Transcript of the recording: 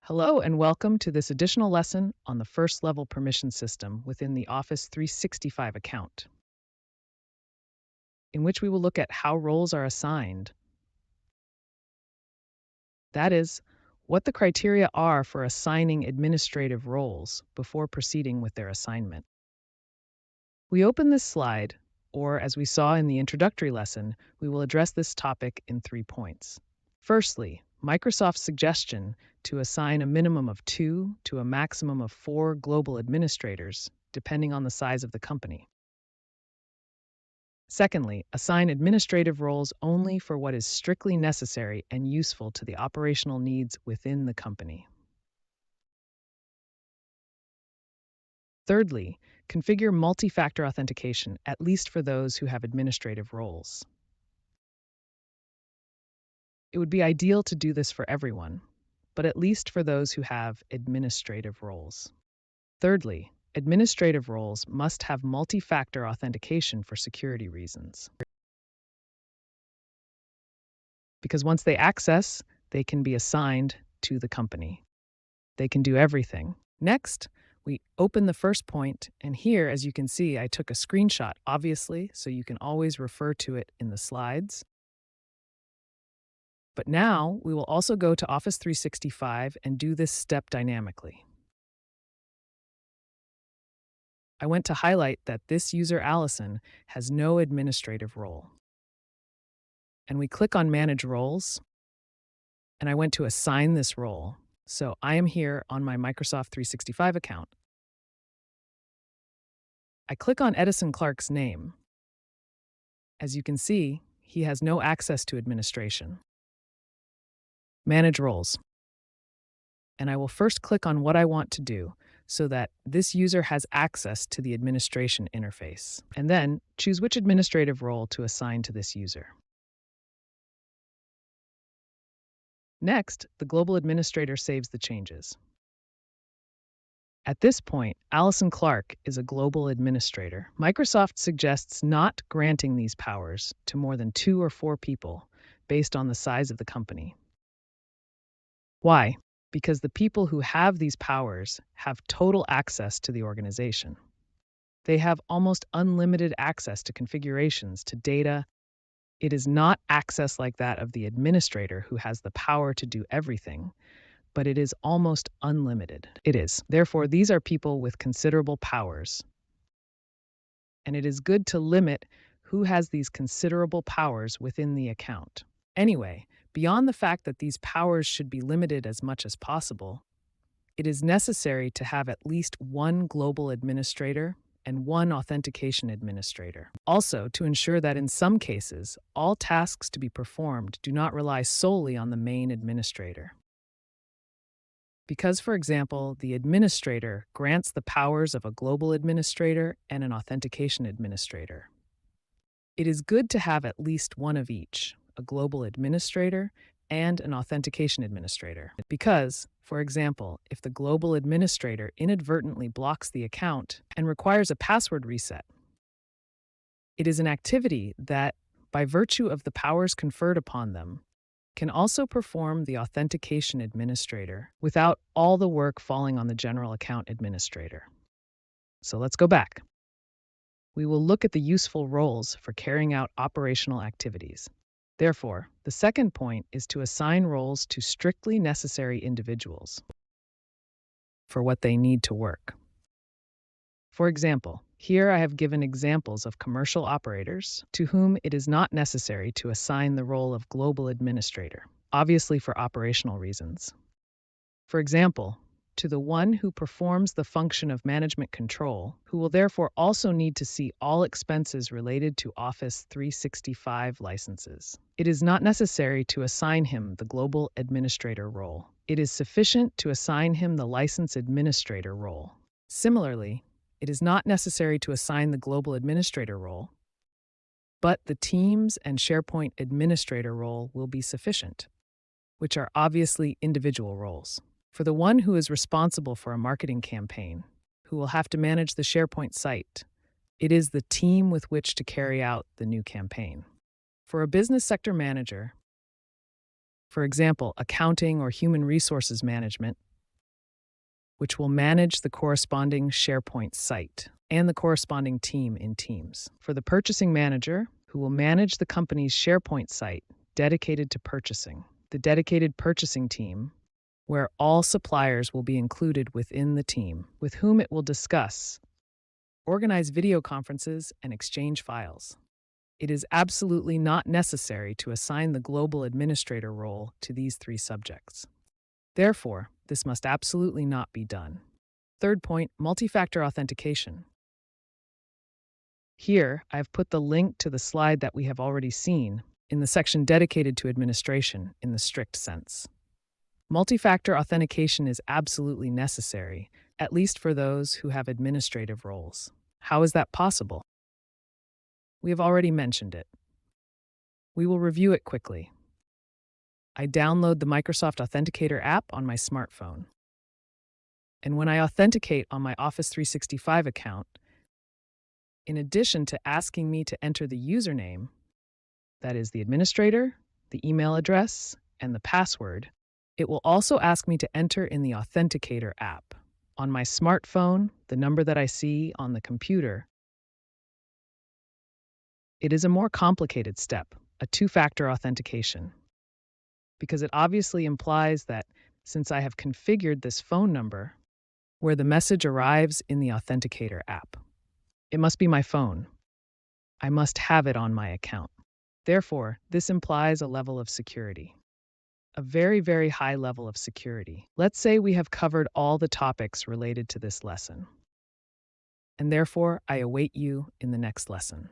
Hello and welcome to this additional lesson on the first level permission system within the Office 365 account, in which we will look at how roles are assigned. That is, what the criteria are for assigning administrative roles before proceeding with their assignment. We open this slide, or as we saw in the introductory lesson, we will address this topic in 3 points. Firstly, Microsoft's suggestion to assign a minimum of 2 to a maximum of 4 global administrators, depending on the size of the company. Secondly, assign administrative roles only for what is strictly necessary and useful to the operational needs within the company. Thirdly, configure multi-factor authentication, at least for those who have administrative roles. It would be ideal to do this for everyone, but at least for those who have administrative roles. Thirdly, administrative roles must have multi-factor authentication for security reasons. Because once they access, they can be assigned to the company. They can do everything. Next, we open the first point, and here, as you can see, I took a screenshot, obviously, so you can always refer to it in the slides. But now we will also go to Office 365 and do this step dynamically. I went to highlight that this user Allison has no administrative role. And we click on Manage Roles, and I went to assign this role. So I am here on my Microsoft 365 account. I click on Edison Clark's name. As you can see, he has no access to administration. Manage Roles. And I will first click on what I want to do so that this user has access to the administration interface. And then choose which administrative role to assign to this user. Next, the global administrator saves the changes. At this point, Allison Clark is a global administrator. Microsoft suggests not granting these powers to more than 2 or 4 people based on the size of the company. Why? Because the people who have these powers have total access to the organization. They have almost unlimited access to configurations, to data. It is not access like that of the administrator who has the power to do everything, but it is almost unlimited. It is. Therefore, these are people with considerable powers. And it is good to limit who has these considerable powers within the account. Anyway, beyond the fact that these powers should be limited as much as possible, it is necessary to have at least one global administrator and one authentication administrator. Also, to ensure that in some cases, all tasks to be performed do not rely solely on the main administrator. Because, for example, the administrator grants the powers of a global administrator and an authentication administrator. It is good to have at least one of each, a global administrator and an authentication administrator. Because, for example, if the global administrator inadvertently blocks the account and requires a password reset, it is an activity that, by virtue of the powers conferred upon them, can also perform the authentication administrator without all the work falling on the general account administrator. So let's go back. We will look at the useful roles for carrying out operational activities. Therefore, the second point is to assign roles to strictly necessary individuals for what they need to work. For example, here I have given examples of commercial operators to whom it is not necessary to assign the role of global administrator, obviously for operational reasons. For example, to the one who performs the function of management control, who will therefore also need to see all expenses related to Office 365 licenses. It is not necessary to assign him the global administrator role. It is sufficient to assign him the license administrator role. Similarly, it is not necessary to assign the global administrator role, but the Teams and SharePoint administrator role will be sufficient, which are obviously individual roles. For the one who is responsible for a marketing campaign, who will have to manage the SharePoint site, it is the team with which to carry out the new campaign. For a business sector manager, for example, accounting or human resources management, which will manage the corresponding SharePoint site and the corresponding team in Teams. For the purchasing manager, who will manage the company's SharePoint site dedicated to purchasing. The dedicated purchasing team, where all suppliers will be included within the team, with whom it will discuss, organize video conferences, and exchange files. It is absolutely not necessary to assign the global administrator role to these three subjects. Therefore, this must absolutely not be done. Third point, multi-factor authentication. Here, I've put the link to the slide that we have already seen in the section dedicated to administration in the strict sense. Multi-factor authentication is absolutely necessary, at least for those who have administrative roles. How is that possible? We have already mentioned it. We will review it quickly. I download the Microsoft Authenticator app on my smartphone. And when I authenticate on my Office 365 account, in addition to asking me to enter the username, that is the administrator, the email address, and the password, it will also ask me to enter in the Authenticator app. On my smartphone, the number that I see on the computer, it is a more complicated step, a two-factor authentication, because it obviously implies that since I have configured this phone number, where the message arrives in the Authenticator app, it must be my phone. I must have it on my account. Therefore, this implies a level of security, a very, very high level of security. Let's say we have covered all the topics related to this lesson, and therefore I await you in the next lesson.